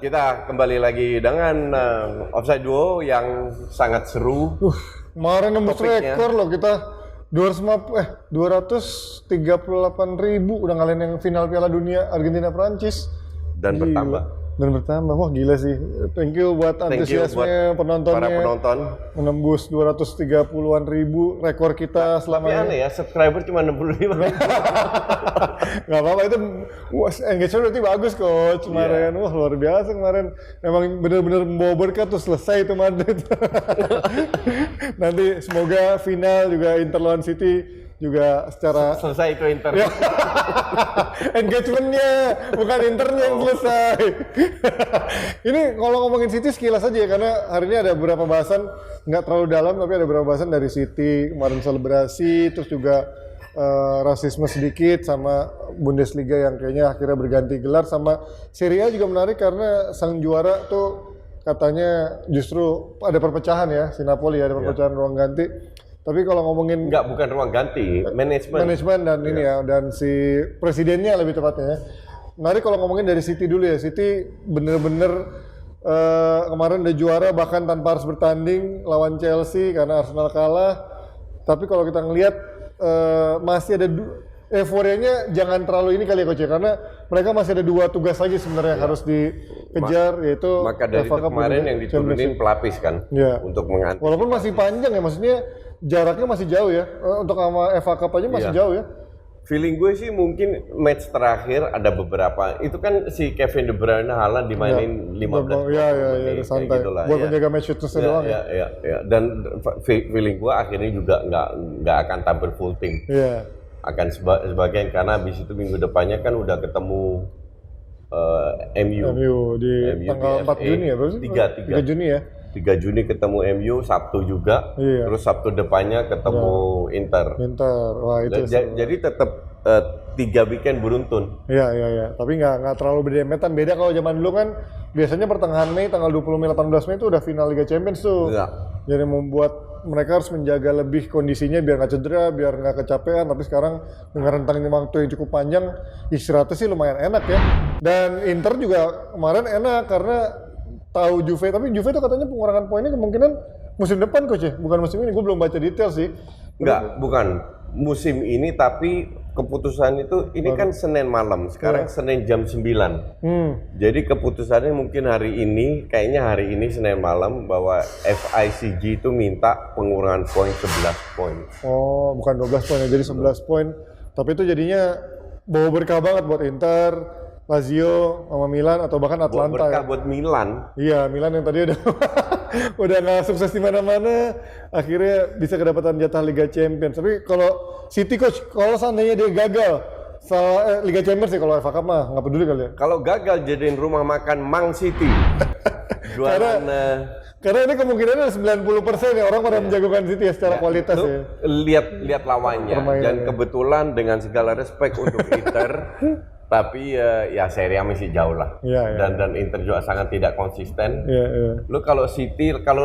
kita kembali lagi dengan Offside Duo yang sangat seru. Kemarin nembus Topiknya. rekor loh kita 238.000 udah ngalahin yang final Piala Dunia Argentina Prancis. Dan bertambah. Wah gila sih. Thank you buat Thank you antusiasme buat penontonnya. para penonton. Menembus 230-an ribu rekor kita selama Tapi aneh ya, subscriber cuma 65. Gak apa-apa itu engagement berarti bagus coach kemarin. Wah luar biasa kemarin. Memang bener-bener membawa berkat tuh selesai itu Madrid. Nanti semoga final juga Inter lawan City juga secara Selesai itu Inter. engagementnya bukan Internya yang selesai. Ini kalau ngomongin City sekilas aja ya, karena hari ini ada beberapa bahasan nggak terlalu dalam tapi ada beberapa bahasan dari City kemarin selebrasi, terus juga rasisme sedikit sama Bundesliga yang kayaknya akhirnya berganti gelar, sama Serie A juga menarik karena sang juara tuh katanya justru ada perpecahan ya, si Napoli ada perpecahan ruang ganti. Tapi kalau ngomongin Bukan ruang ganti, manajemen dan ini ya, dan si presidennya lebih tepatnya ya. Menarik kalau ngomongin dari City dulu ya. City bener-bener kemarin udah juara bahkan tanpa harus bertanding lawan Chelsea karena Arsenal kalah. Tapi kalau kita ngelihat masih ada euforianya jangan terlalu ini kali ya coach ya, karena mereka masih ada dua tugas lagi sebenarnya yang harus dikejar, yaitu Maka dari FA itu Cup kemarin dan yang Champions diturunin League. pelapis kan Ya. untuk mengantisipasi. Walaupun masih panjang ya, maksudnya jaraknya masih jauh ya. Untuk sama FA Cup aja masih Iya. jauh ya. Feeling gue sih mungkin match terakhir ada beberapa. Itu kan si Kevin De Bruyne Haaland dimainin 15 ya, menit kayak santai. gitu lah. Buat Ya. menjaga match fitness doang ya. Ya. Dan feeling gue akhirnya juga nggak akan tampil full team. Iya. Akan sebagian karena habis itu minggu depannya kan udah ketemu MU. MU di MU tanggal di 4 FA. Juni ya, berarti? 3 Juni ya. 3 Juni ketemu MU, Sabtu juga. Iya. Terus Sabtu depannya ketemu Inter. Wah itu Jadi tetap 3 weekend beruntun. Iya. Tapi nggak terlalu beda-bedan. Beda kalau zaman dulu kan biasanya pertengahan Mei, tanggal 20 Mei, 18 Mei itu udah final Liga Champions tuh. Iya. Jadi membuat mereka harus menjaga lebih kondisinya biar nggak cedera, biar nggak kecapean. Tapi sekarang dengan rentang waktu yang cukup panjang, istirahatnya sih lumayan enak ya. Dan Inter juga kemarin enak karena tahu Juve, tapi Juve itu katanya pengurangan poinnya kemungkinan musim depan coach ya, bukan musim ini. Gue belum baca detail sih. Bukan musim ini, tapi keputusan itu ini kan Senin malam, sekarang Senin jam 9. Jadi keputusannya mungkin hari ini, kayaknya hari ini Senin malam, bahwa FICG itu minta pengurangan poin 11 poin. Oh, bukan 12 poin ya, jadi 11 poin. Tapi itu jadinya bawa berkah banget buat Inter, Lazio, sama Milan, atau bahkan Atlanta Berkah ya. buat Milan. Iya, Milan yang tadi udah udah nggak sukses di mana-mana, akhirnya bisa kedapatan jatah Liga Champions. Tapi kalau City coach, kalau seandainya dia gagal Liga Champions sih, kalau FA Cup mah nggak peduli kali ya. Kalau gagal jadiin rumah makan Mang City. Jualan Karena ini kemungkinannya 90% ya orang pada menjagokan City ya secara kualitas lu ya. lihat lawannya. Permainan, Dan ya. kebetulan dengan segala respect untuk Inter, tapi ya Serie A masih jauh lah. Iya. Dan Inter juga sangat tidak konsisten. Iya. Lu kalau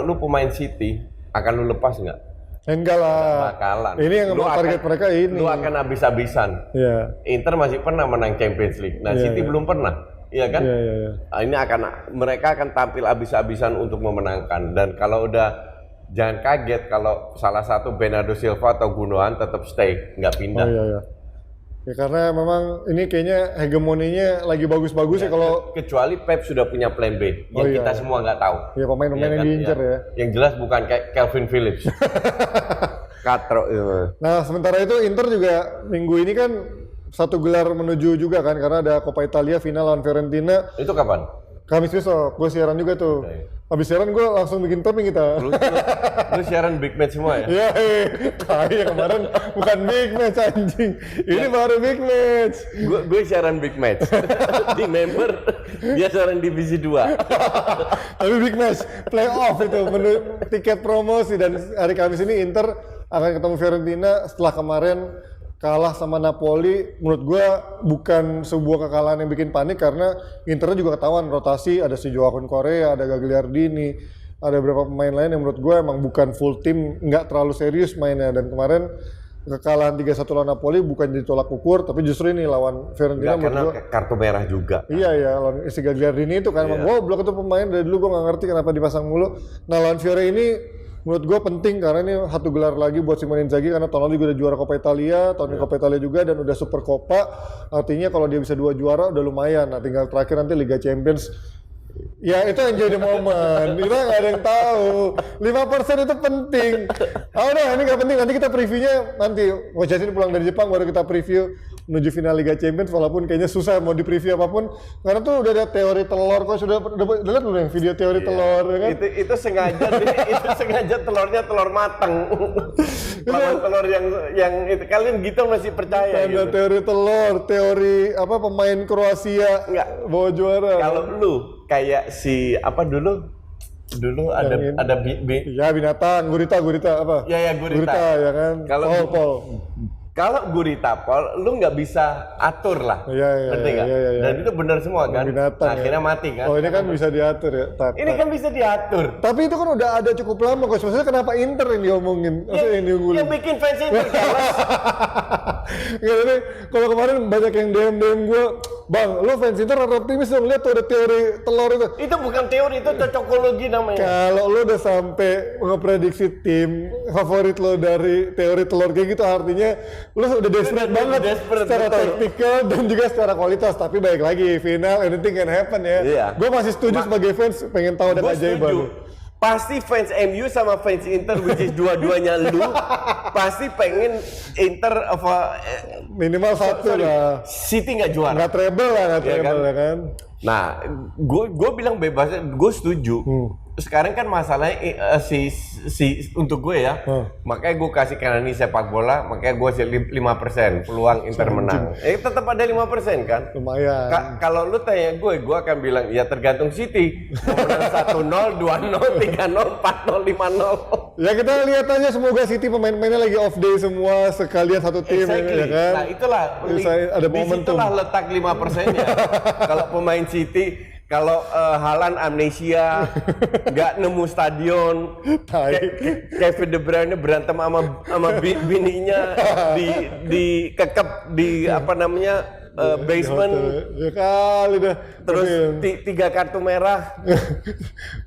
lu pemain City, akan lu lepas nggak? Enggak lah. Bakalan. Ini yang target mereka ini. Lu akan habis-habisan. Iya. Inter masih pernah menang Champions League. Nah, City belum pernah. Iya kan? Iya. Nah, ini mereka akan tampil habis-habisan untuk memenangkan. Dan kalau udah, jangan kaget kalau salah satu Bernardo Silva atau Gundogan tetap stay, nggak pindah. Oh iya. Ya karena memang ini kayaknya hegemoninya lagi bagus-bagus ya kalau Kecuali Pep sudah punya plan B yang kita semua nggak tahu. ya pemain-pemain yang diincar ya. Yang jelas bukan kayak Calvin Phillips. Katro. Nah, sementara itu Inter juga minggu ini kan satu gelar menuju juga kan, karena ada Coppa Italia final lawan Fiorentina. Itu kapan? Kamis besok, gue siaran juga tuh. Habis siaran gue langsung bikin topping kita. Lu siaran big match semua ya? Iya, kayak kemarin bukan big match anjing. Ini baru big match. Gue siaran big match. Di member, dia siaran divisi 2. Tapi big match, playoff itu, tiket promosi. Dan hari Kamis ini Inter akan ketemu Fiorentina setelah kemarin kalah sama Napoli. Menurut gue bukan sebuah kekalahan yang bikin panik karena Internya juga ketahuan rotasi, ada si Joaquin Correa, ada Gagliardini, ada beberapa pemain lain yang menurut gue emang bukan full tim, nggak terlalu serius mainnya. Dan kemarin kekalahan 3-1 lawan Napoli bukan jadi tolak ukur, tapi justru ini lawan Fiorentina karena kartu merah juga. Iya ya, lawan si Gagliardini itu kan, emang gue itu pemain dari dulu gue nggak ngerti kenapa dipasang mulu. Nah lawan Fiore ini menurut gue penting karena ini satu gelar lagi buat Simone Inzaghi karena tahun lalu juga udah juara Coppa Italia, tahun ini Coppa Italia juga dan udah Super Coppa. Artinya kalau dia bisa 2 juara udah lumayan. Nah tinggal terakhir nanti Liga Champions. Ya itu yang jadi momen, kita nggak ada yang tahu. 5% itu penting. Udah ini nggak penting, nanti kita previewnya nanti. Coach Justin pulang dari Jepang baru kita preview menuju final Liga Champions, walaupun kayaknya susah mau di preview apapun. Karena tuh udah ada teori telur, kok sudah lihat belum yang video teori telur ya kan? Itu sengaja, itu sengaja telurnya telur matang. Lawan telur yang itu kalian gitu masih percaya Ada gitu. teori telur, teori apa pemain Kroasia Enggak. bawa juara. Kalau lu kayak si apa dulu ada Ya binatang, gurita apa? Ya gurita ya kan. Paul. Kalau gurita Pol, lu nggak bisa atur lah, ngerti nggak? Iya. Dan itu benar semua kan? Binatang, akhirnya mati kan? Oh ini kan bisa diatur ya? Ini kan bisa diatur. Tapi itu kan udah ada cukup lama kok. Maksudnya kenapa Inter yang diomongin? Yang diunggulin? Yang bikin fans Inter jelas. Jadi kalau kemarin banyak yang DM gue, Bang, lu fans Inter harus optimis dong, lihat tuh ada teori telur itu. Itu bukan teori, itu cocokologi namanya. Kalau lu udah sampai ngeprediksi tim favorit lo dari teori telur kayak gitu, artinya lu udah desperate banget secara taktikal dan juga secara kualitas. Tapi baik lagi, final anything can happen ya. Iya. Gue masih setuju sebagai fans, pengen tahu ada keajaiban. Pasti fans MU sama fans Inter, which is dua-duanya lu, pasti pengen Inter minimal satu lah. City nggak juara. Nggak treble lah, nggak treble ya kan. Nah, gue bilang bebas, gue setuju. Sekarang kan masalahnya untuk gue ya, makanya gue kasih karena ini sepak bola, makanya gue kasih 5% peluang Inter menang. Tetap ada 5% kan? Lumayan. Kalau lu tanya gue akan bilang ya tergantung City. Mau menang 1-0, 2-0, 3-0, 4-0, 5-0. Ya kita lihat aja, semoga City pemain-pemainnya lagi off day semua, sekalian satu tim ya kan. Nah itulah, ada momentum. disitulah letak 5%-nya. Kalau pemain City, kalau Haaland amnesia, nggak nemu stadion, Kevin De Bruyne berantem sama bininya dikekep di apa namanya basement, ya kali dah. terus 3 kartu merah.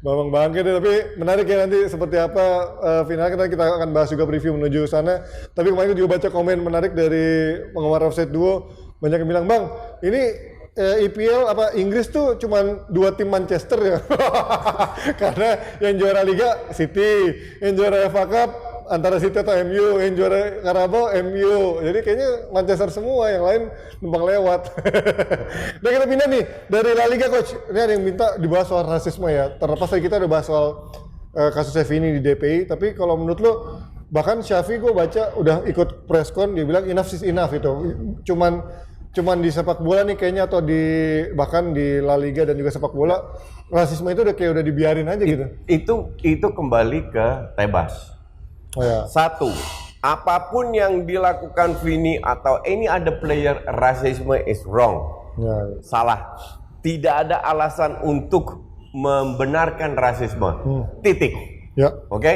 Bambang bangke deh, tapi menarik ya nanti seperti apa finalnya, kita akan bahas juga preview menuju sana. Tapi kemarin juga baca komen menarik dari penggemar Offside Duo, banyak yang bilang, Bang, ini IPL apa Inggris tuh cuman 2 tim Manchester ya. Karena yang juara Liga City, yang juara FA Cup antara City atau MU, yang juara Carabao MU. Jadi kayaknya Manchester semua, yang lain numpang lewat. Dan kita pindah nih dari La Liga, Coach. Ini ada yang minta dibahas soal rasisme ya. Terlepas dari kita udah bahas soal kasus Vini di DPI, tapi kalau menurut lo, bahkan Xavi gue baca udah ikut press con, dia bilang enough is enough itu. Cuman di sepak bola nih kayaknya, atau bahkan di La Liga dan juga sepak bola, rasisme itu udah dibiarin aja gitu. Itu kembali ke Tebas. Oh ya. Satu, apapun yang dilakukan Vini atau any other player, rasisme is wrong. Ya. Salah. Tidak ada alasan untuk membenarkan rasisme. Titik. Ya. Oke?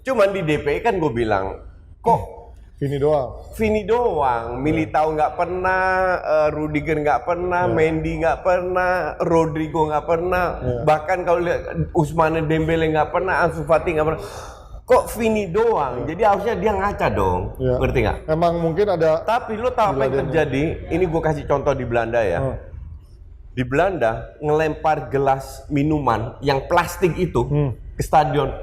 Cuman di DPI kan gue bilang, kok Vini doang, Militao nggak pernah, Rudiger nggak pernah, Mendy nggak pernah, Rodrigo nggak pernah, bahkan kalau lihat Ousmane Dembele nggak pernah, Ansu Fati nggak pernah. Kok Vini doang? Jadi harusnya dia ngaca dong, ngerti nggak? Emang mungkin ada. Tapi lo tahu apa yang terjadi? Ini gue kasih contoh di Belanda ya. Di Belanda ngelempar gelas minuman yang plastik itu ke stadion,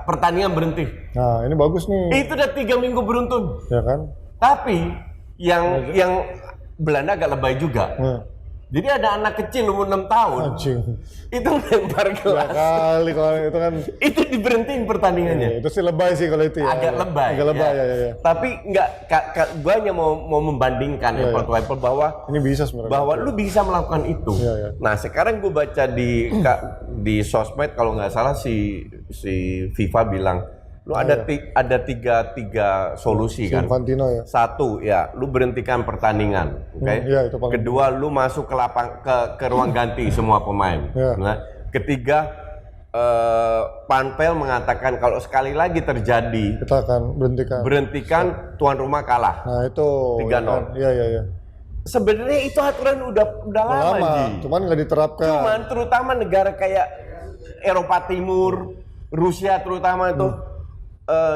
pertandingan berhenti. Nah ini bagus nih. Itu udah 3 minggu beruntun. Ya kan? Tapi yang Belanda agak lebay juga. Jadi ada anak kecil umur 6 tahun. Anjing. Itu melempar gelas. Ya kali kalau itu kan. Itu diberhentiin pertandingannya. Itu sih lebay sih kalau itu ya. Agak lebay. Agak lebay ya. Tapi enggak, gua hanya mau membandingkan Apple bahwa ini bisa sebenarnya. Bahwa lu bisa melakukan itu. Nah, sekarang gua baca di sosmed kalau nggak salah si FIFA bilang lu ada tiga solusi kan. Infantino ya. Satu ya, lu berhentikan pertandingan, oke? Itu paling. Kedua, lu masuk ke ruang ganti semua pemain. Nah, ketiga, Panpel mengatakan kalau sekali lagi terjadi Kita akan berhentikan tuan rumah kalah. Nah itu 3-0. Iya. Sebenarnya itu aturan udah lama, Ji. Cuman nggak diterapkan. Cuman terutama negara kayak Eropa Timur, Rusia terutama itu,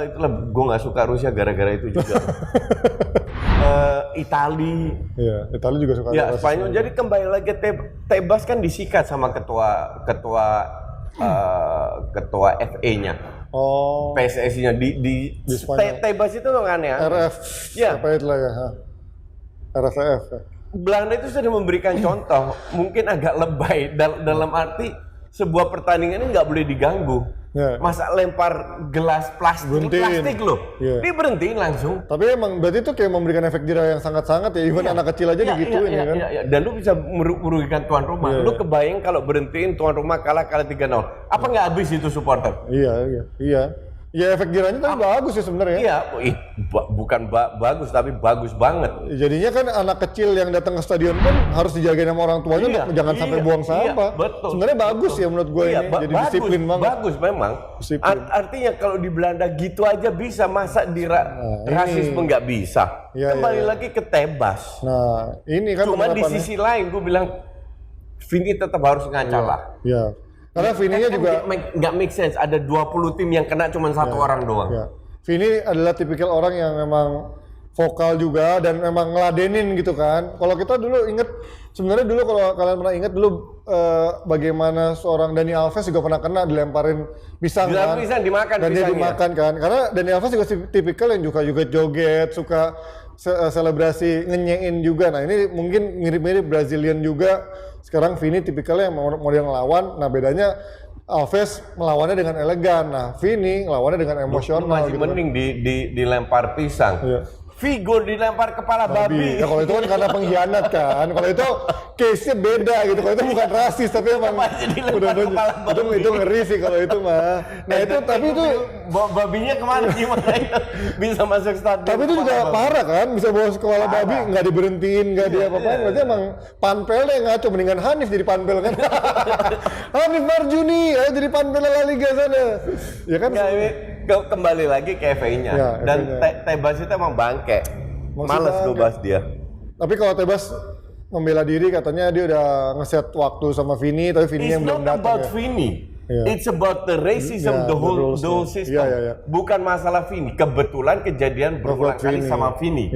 itulah gue nggak suka Rusia gara-gara itu juga. Itali. Iya, Italia juga suka. Ya, Spanyol. Jadi kembali lagi Tebas kan disikat sama ketua FA-nya. Oh. PSSI-nya di Spanyol. Tebas itu aneh. RF. Ya. Apa itu lah ya? RFF. Belanda itu sudah memberikan contoh, mungkin agak lebay dalam arti sebuah pertandingan ini nggak boleh diganggu. Ya. Masa lempar gelas plastik loh, diberhentiin langsung. Tapi emang berarti itu kayak memberikan efek jerah yang sangat-sangat ya, even anak kecil aja digituin ya kan? Iya. Dan lu bisa merugikan tuan rumah. Lu kebayang kalau berhentiin tuan rumah kalah 3-0, apa nggak habis itu supporter? Iya. Ya efek jerahnya tapi bagus sih sebenarnya. Iya, bukan bagus tapi bagus banget. Jadinya kan anak kecil yang datang ke stadion pun harus dijagain sama orang tuanya, jangan sampai buang sampah. Betul. Sebenarnya bagus ya menurut gue ini, jadi disiplin banget. Bagus memang. Artinya kalau di Belanda gitu aja bisa, masa di rasisme nggak bisa. Kembali lagi ke Tebas. Nah, ini kan cuman di sisi lain gue bilang Vini tetap harus ngaca lah. Iya. Karena Vini-nya juga nggak make sense, ada 20 tim yang kena cuma satu orang doang. Ya. Vini adalah tipikal orang yang memang vokal juga dan memang ngeladenin gitu kan. Kalau kita dulu inget, sebenarnya dulu kalau kalian pernah inget dulu bagaimana seorang Dani Alves juga pernah kena dilemparin pisang kan. Pisang dimakan dan dia dimakan kan. Karena Dani Alves juga tipikal yang juga joget, suka selebrasi, ngenyein juga. Nah ini mungkin mirip-mirip Brazilian juga. Sekarang Vini tipikalnya yang model ngelawan. Nah bedanya Alves melawannya dengan elegan. Nah Vini ngelawannya dengan emosional. Masih gitu mending dilempar pisang. Iya. Figo dilempar kepala babi. Ya kalau itu kan karena pengkhianat kan. Kalau itu case-nya beda gitu. Kalau itu bukan rasis tapi emang itu ngeri sih kalau itu mah. Nah itu tapi itu babinya kemana gimana itu bisa masuk stadion. Tapi itu juga parah kan, bisa bawa kepala babi nggak diberhentiin, nggak diapa-apain. Berarti emang Panpelnya yang ngaco, mendingan Hanif jadi Panpel kan. Hanif Marjuni jadi Panpel La Liga sana. Ya kan. Kembali lagi ke FA-nya. Dan Tebas itu emang bangke. Males gue bahas dia. Tapi kalau Tebas membela diri katanya dia udah ngeset waktu sama Vini, tapi Vini yang belum datang. It's not about Vini. It's about the racism, the whole system. Bukan masalah Vini. Kebetulan kejadian berulang kali sama Vini.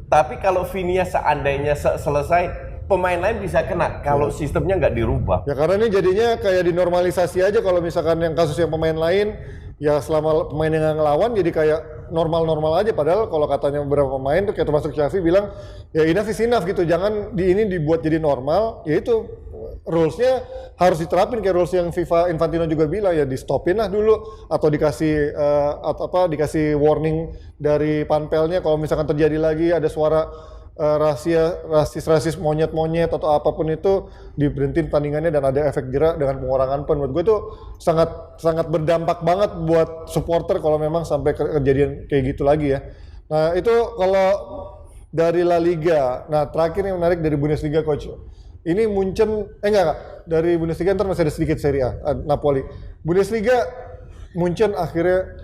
Tapi kalau Vini-nya seandainya selesai, pemain lain bisa kena kalau sistemnya nggak dirubah. Ya karena ini jadinya kayak dinormalisasi aja. Kalau misalkan yang kasus yang pemain lain, ya selama pemain yang ngelawan jadi kayak normal-normal aja. Padahal kalau katanya beberapa pemain tuh kayak termasuk Xavi bilang ya enough is enough gitu, jangan ini dibuat jadi normal. Ya itu rules-nya harus diterapin kayak rules yang FIFA Infantino juga bilang, ya di stopin lah dulu atau dikasih dikasih warning dari Panpelnya kalau misalkan terjadi lagi ada suara rasis monyet-monyet atau apapun itu, diberhentiin pertandingannya dan ada efek jerak dengan pengurangan pen. Menurut gue itu sangat berdampak banget buat supporter kalau memang sampai kejadian kayak gitu lagi ya. Nah itu kalau dari La Liga. Nah terakhir yang menarik dari Bundesliga coach. Ini Munchen, enggak, dari Bundesliga ntar masih ada sedikit Serie A, Napoli. Bundesliga, Munchen akhirnya,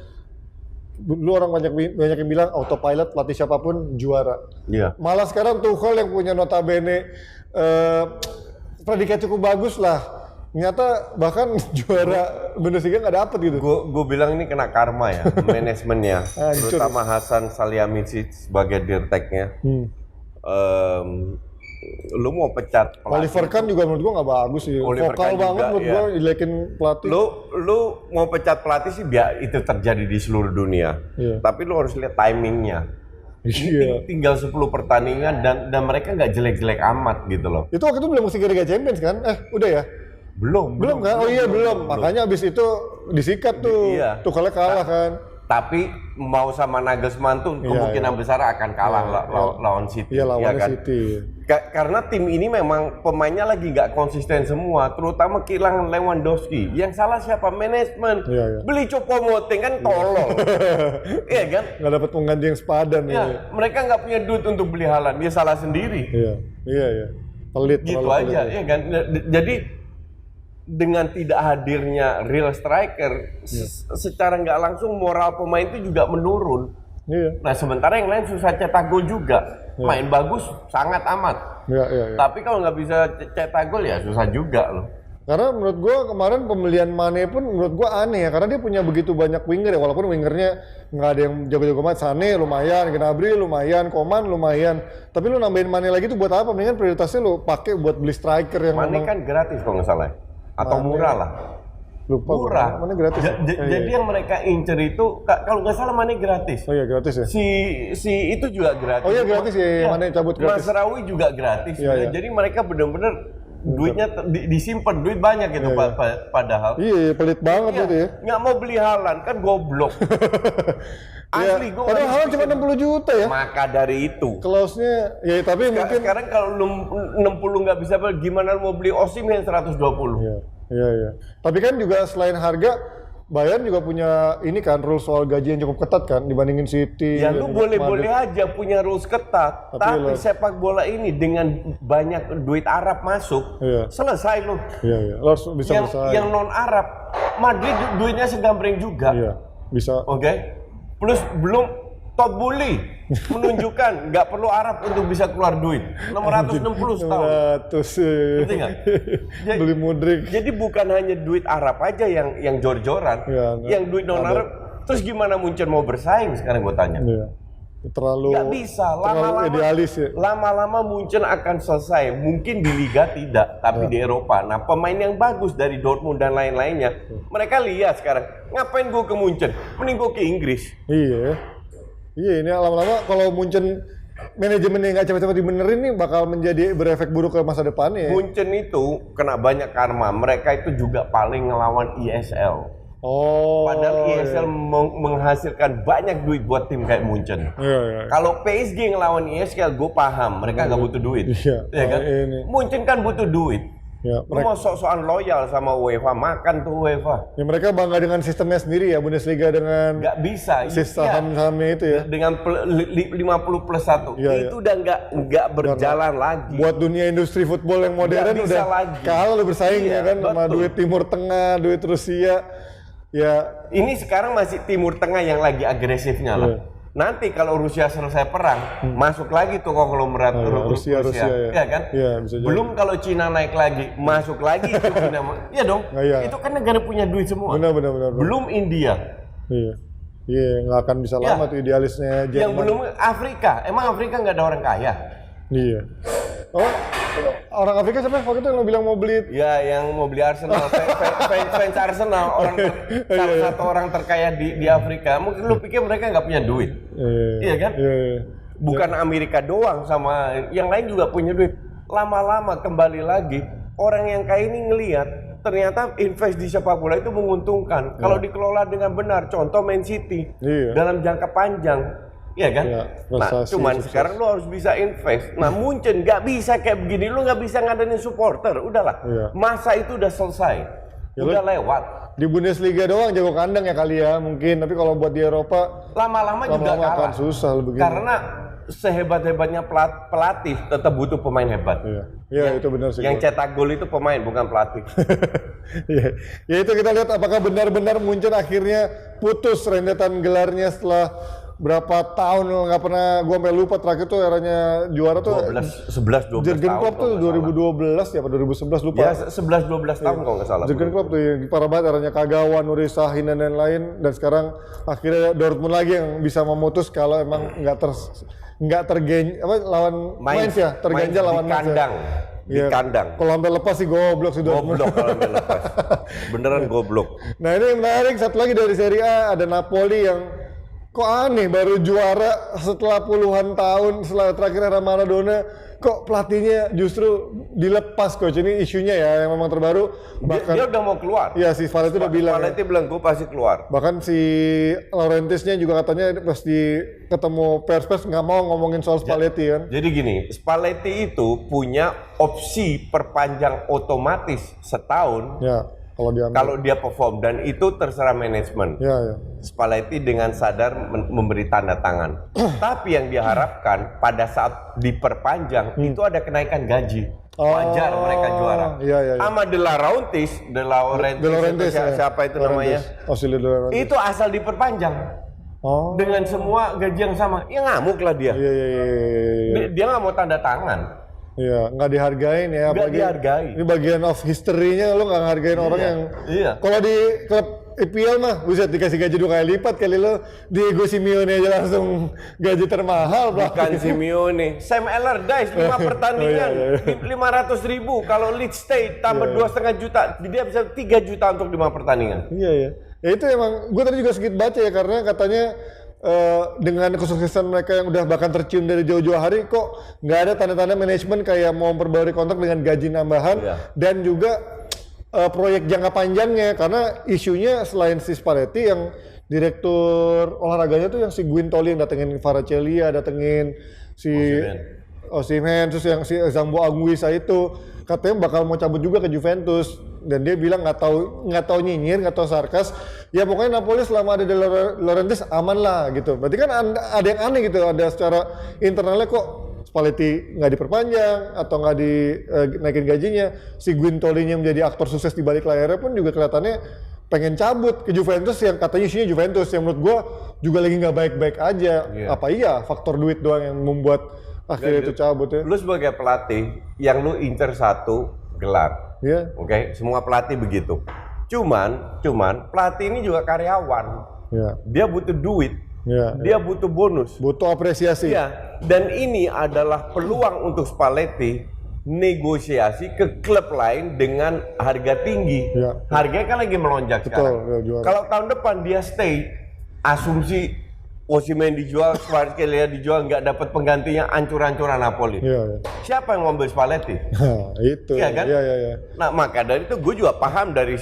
dulu orang banyak yang bilang autopilot pelatih siapapun juara. Iya. Malah sekarang Tuchel yang punya notabene predikat cukup bagus lah, ternyata bahkan juara Bundesliga nggak dapet gitu. Gue bilang ini kena karma ya, manajemennya, terutama Hasan Salihamidzic sebagai dirteknya. Lu mau pecat pelatih. Oliver Kahn juga menurut gua nggak bagus sih. Vokal banget menurut gua dilekin pelatih. Lu mau pecat pelatih sih biar itu terjadi di seluruh dunia. Tapi lu harus lihat timingnya. Tinggal 10 pertandingan dan mereka nggak jelek-jelek amat gitu loh. Itu waktu itu belum masih Liga Champions kan? Udah ya? Belum kan? Oh iya belum. Makanya abis itu disikat tuh. Tuchelnya kalah kan. Tapi mau sama Nagelsmann tuh kemungkinan besar akan kalah lawan City. Iya lawan kan? City. Karena tim ini memang pemainnya lagi nggak konsisten semua, terutama kehilangan Lewandowski. Yang salah siapa? Manajemen. Beli Choupo-Moting kan tolol. Iya kan? Nggak dapat pengganti yang sepadan. Mereka nggak punya duit untuk beli Haaland, dia salah sendiri. Iya. Pelit. Gitu aja, ya kan? Jadi dengan tidak hadirnya real striker, secara nggak langsung moral pemain itu juga menurun. Iya. Nah sementara yang lain susah cetak gol juga, main bagus sangat amat. Iya. Tapi kalau nggak bisa cetak gol ya susah juga loh. Karena menurut gue kemarin pembelian Mane pun menurut gue aneh ya, karena dia punya begitu banyak winger ya, walaupun wingernya nggak ada yang jago-jago banget. Sane lumayan, Gnabry lumayan, Coman lumayan. Tapi lu nambahin Mane lagi tuh buat apa? Mendingan prioritasnya lu pakai buat beli striker yang Mane kan gratis kalau nggak salah, atau Mane, murah lah. Lupa Murah. Mane gratis. Jadi yang mereka incer itu kalau nggak salah Mane gratis. Oh iya gratis ya. Si itu juga gratis. Oh iya gratis ya, Mane cabut gratis. Masraoui juga gratis. Iya. Jadi mereka benar-benar duitnya disimpan, duit banyak gitu padahal. Iya, pelit banget itu ya. Nggak mau beli Haaland kan goblok. Asli gue. Padahal Haaland cuma 60 juta ya. Maka dari itu. Klausnya ya tapi mungkin Sekarang kalau lu 60 nggak bisa beli, gimana lu mau beli Osimhen 120? Iya. Tapi kan juga selain harga, Bayern juga punya ini kan rules soal gaji yang cukup ketat kan dibandingin City. Ya lu boleh-boleh aja punya rules ketat, tapi lo, sepak bola ini dengan banyak duit Arab masuk, selesai lu. Iya. Lo harus bisa bersaing. Yang non Arab, Madrid duitnya segambreng juga. Iya, bisa. Oke. Plus belum top bully menunjukkan nggak perlu Arab untuk bisa keluar duit 660 setahun. 600. Ngerti nggak? Beli Mudrik. Jadi bukan hanya duit Arab aja yang jor-joran, yang duit non Arab. Terus gimana Munchen mau bersaing sekarang gue tanya? Iya. Terlalu nggak bisa, lama-lama idealis ya. Lama-lama Munchen akan selesai. Mungkin di Liga tidak, tapi di Eropa. Nah pemain yang bagus dari Dortmund dan lain-lainnya, mereka lihat sekarang ngapain gue ke Munchen, mending gue ke Inggris. Iya, ini lama-lama kalau Munchen manajemennya nggak cepat-cepat dibenerin nih bakal menjadi berefek buruk ke masa depannya. Munchen itu kena banyak karma. Mereka itu juga paling ngelawan ISL. Padahal ISL menghasilkan banyak duit buat tim kayak Munchen. Kalau PSG ngelawan ISL, gue paham mereka nggak butuh duit. Iya kan? Munchen kan butuh duit. Lu mau sok-sokan loyal sama UEFA, makan tuh UEFA. Ya mereka bangga dengan sistemnya sendiri ya, Bundesliga dengan nggak bisa saham-sahamnya itu ya. Dengan 50+1 itu udah nggak berjalan lagi. Buat dunia industri football yang modern udah kalah lu bersaing ya kan sama duit Timur Tengah, duit Rusia. Ya, ini sekarang masih Timur Tengah yang lagi agresifnya lah. Nanti kalau Rusia selesai perang, masuk lagi tuh konglomerat Rusia ya kan? Iya, bisa belum kalau Cina naik lagi, masuk lagi itu Cina. Iya dong. Itu kan negara punya duit semua. Benar. Belum India. Iya, nggak akan bisa lama tuh idealisnya Jerman. Yang belum Afrika. Emang Afrika nggak ada orang kaya? Iya. Orang Afrika siapa waktu itu yang bilang mau beli? Ya, yang mau beli Arsenal, fans Arsenal, salah satu orang terkaya di Afrika. Mungkin lu pikir mereka nggak punya duit? Iya kan? Bukan Amerika doang, sama yang lain juga punya duit. Lama-lama kembali lagi, orang yang kaya ini ngelihat ternyata invest di sepak bola itu menguntungkan. Kalau dikelola dengan benar, contoh Man City, dalam jangka panjang. Iya kan? Nah, cuman sekarang lu harus bisa invest. Nah, Munchen nggak bisa kayak begini, lu nggak bisa ngadain supporter. Udahlah, masa itu udah selesai, udah lewat. Di Bundesliga doang jago kandang ya kali ya mungkin, tapi kalau buat di Eropa lama-lama juga kalah. Akan susah begini. Karena sehebat-hebatnya pelatih tetap butuh pemain hebat. Iya, itu benar sih. Yang cetak gol itu pemain bukan pelatih. Ya itu kita lihat apakah benar-benar Munchen akhirnya putus rentetan gelarnya setelah berapa tahun nggak pernah, gua sampai lupa terakhir tuh eranya juara tuh 11-12 Jurgen tahun. Klopp tuh 2012 ya apa 2011 lupa. Ya 11-12 tahun kalau nggak salah. Jurgen Klopp tuh yang parah banget eranya Kagawa, Nuri Sahin dan lain-lain, dan sekarang akhirnya Dortmund lagi yang bisa memutus kalau emang nggak lawan Mainz ya, terganjal lawan Mainz kandang. Di kandang. Kalau sampai lepas sih goblok sih Dortmund. Goblok kalau sampai lepas. Beneran goblok. Nah ini yang menarik, satu lagi dari Serie A ada Napoli yang kok aneh baru juara setelah puluhan tahun setelah terakhir era Maradona, kok pelatihnya justru dilepas coach. Ini isunya ya yang memang terbaru. Bahkan dia udah mau keluar. Iya si Spalletti udah bilang. Spalletti bilang gue pasti keluar. Bahkan si Laurentisnya juga katanya pas di ketemu pers nggak mau ngomongin soal Spalletti kan. Jadi gini, Spalletti itu punya opsi perpanjang otomatis setahun. Ya. Kalau dia perform, dan itu terserah manajemen. Spalletti dengan sadar memberi tanda tangan. Tapi yang diharapkan pada saat diperpanjang itu ada kenaikan gaji. Wajar mereka juara. Iya. Sama De Laurentiis siapa itu namanya? Auxilio De Laurentiis. Itu asal diperpanjang. Dengan semua gaji yang sama. Ya ngamuk lah dia. Iya. Dia nggak mau tanda tangan. Iya, nggak dihargain ya. Nggak dihargai. Ini bagian of history-nya lo nggak ngehargain orang yang. Iya. Kalau di klub IPL mah bisa dikasih gaji 2 kali lipat kali lo. Diego Simeone aja langsung gaji termahal. Bukan Simeone, Sam Allardyce 5 pertandingan 500.000. Kalau Leeds State tambah 2,5 juta, dia bisa 3 juta untuk 5 pertandingan. Iya. Ya itu emang, gue tadi juga sedikit baca ya karena katanya dengan kesuksesan mereka yang udah bahkan tercium dari jauh-jauh hari kok nggak ada tanda-tanda manajemen kayak mau memperbarui kontrak dengan gaji nambahan dan juga proyek jangka panjangnya karena isunya selain si Spalletti yang direktur olahraganya tuh yang si Guintoli yang datengin Kvaratskhelia, datengin si Osimhen, terus yang si Zambo Anguissa itu katanya bakal mau cabut juga ke Juventus dan dia bilang nggak tahu nyinyir, nggak tahu sarkas, ya pokoknya Napoli selama ada De Laurentiis aman lah gitu. Berarti kan ada yang aneh gitu, ada secara internalnya kok Spalletti nggak diperpanjang atau nggak dinaikin gajinya, si Guintolinya menjadi aktor sukses di balik layarnya pun juga kelihatannya pengen cabut ke Juventus yang katanya isinya Juventus yang menurut gua juga lagi nggak baik-baik aja. Apa iya faktor duit doang yang membuat akhirnya itu cabut ya? Lu sebagai pelatih yang lu incer 1 gelar, Oke, semua pelatih begitu. Cuman pelatih ini juga karyawan. Dia butuh duit. Dia butuh bonus, butuh apresiasi. Dan ini adalah peluang untuk Spalletti negosiasi ke klub lain dengan harga tinggi. Harganya kan lagi melonjak sekarang. Kalau tahun depan dia stay, asumsi Osimhen dijual, Kvaratskhelia dijual, nggak dapat penggantinya, ancur-ancuran Napoli. Siapa yang ngambil Spalletti? Itu. Iya kan? Nah, maka dari itu gue juga paham dari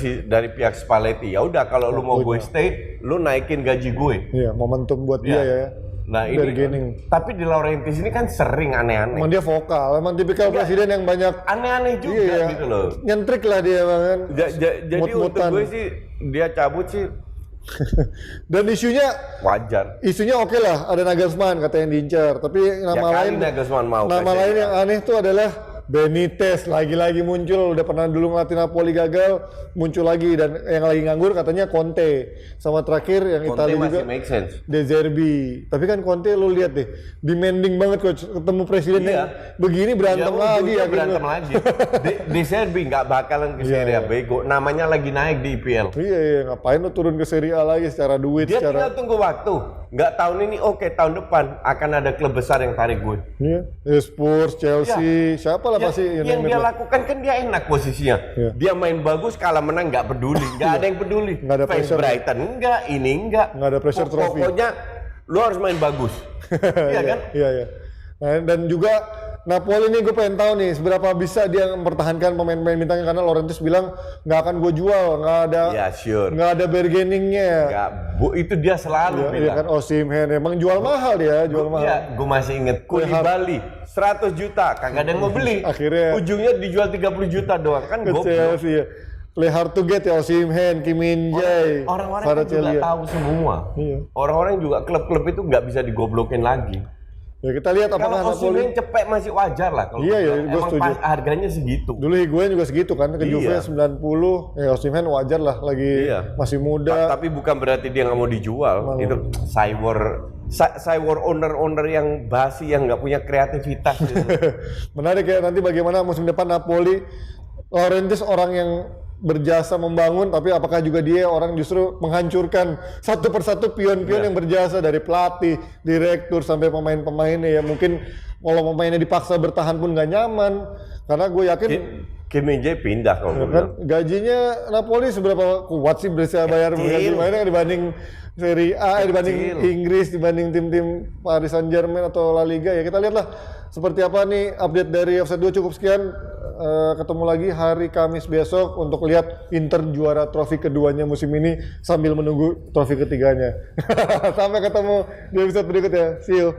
pihak Spalletti. Ya udah kalau lu mau gue stay, lu naikin gaji gue. Iya, momentum buat dia ya. Nah ini, tapi De Laurentiis ini kan sering aneh-aneh. Emang dia vokal, emang tipikal presiden yang banyak aneh-aneh juga gitu loh. Nyentrik lah dia kan. Jadi untuk gue sih dia cabut sih. Dan isunya wajar. Isunya oke lah, ada Nagelsmann katanya yang diincar, tapi nama lain yang aneh tuh adalah Benitez lagi-lagi muncul, udah pernah dulu ngelatih Napoli gagal, muncul lagi dan yang lagi nganggur katanya Conte. Sama terakhir yang Italia juga make sense. De Zerbi. Tapi kan Conte lu lihat deh, demanding banget coach, ketemu presiden yang begini berantem lagi ya. Berantem lagi. De Zerbi nggak bakalan ke Serie A bego, namanya lagi naik di IPL. Iya, ngapain lu turun ke Serie A lagi secara duit, dia tinggal tunggu waktu. Nggak tahun ini, tahun depan akan ada klub besar yang tarik gue. Spurs, Chelsea, siapa lah pasti yang dia lakukan kan dia enak posisinya. Dia main bagus, kalah menang nggak peduli, nggak ada yang peduli. Nggak ada pressure. Brighton enggak, ini enggak. Nggak ada pressure trophy. Pokoknya lu harus main bagus. Iya kan? Iya. Nah, dan juga Napoli nih gue pengen tahu nih seberapa bisa dia mempertahankan pemain-pemain bintangnya karena Laurentiis bilang nggak akan gue jual, nggak ada bargainingnya. Itu dia selalu bilang. Iya kan Osimhen emang jual mahal dia, jual mahal. Iya, gue masih inget Koulibaly 100 juta, kagak ada yang mau beli. Akhirnya ujungnya dijual 30 juta doang kan goblok. Chelsea ya. Play hard to get ya Osimhen, Kim Min-jae, orang-orang juga tahu semua. Orang-orang juga klub-klub itu nggak bisa digoblokin lagi. Ya kita lihat apakah Napoli cepet masih wajar lah kalau gue setuju. Harganya segitu. Dulu Higuain juga segitu kan ke Juve 90, ya Osimhen wajar lah lagi masih muda. Tapi bukan berarti dia nggak mau dijual. Itu cyber owner yang basi yang nggak punya kreativitas. Gitu. Menarik ya nanti bagaimana musim depan Napoli. Laurentiis orang yang berjasa membangun, tapi apakah juga dia orang justru menghancurkan satu persatu pion-pion yang berjasa dari pelatih, direktur sampai pemain-pemainnya ya mungkin kalau pemainnya dipaksa bertahan pun nggak nyaman karena gue yakin Kim Min-jae pindah kalau kan gajinya Napoli seberapa kuat sih bisa bayar pemainnya dibanding Serie A, dibanding Inggris, dibanding tim-tim Paris Saint-Germain atau La Liga ya kita lihatlah seperti apa nih update dari Offside 2 cukup sekian. Ketemu lagi hari Kamis besok untuk lihat Inter juara trofi keduanya musim ini sambil menunggu trofi ketiganya. Sampai ketemu di episode berikutnya. See you.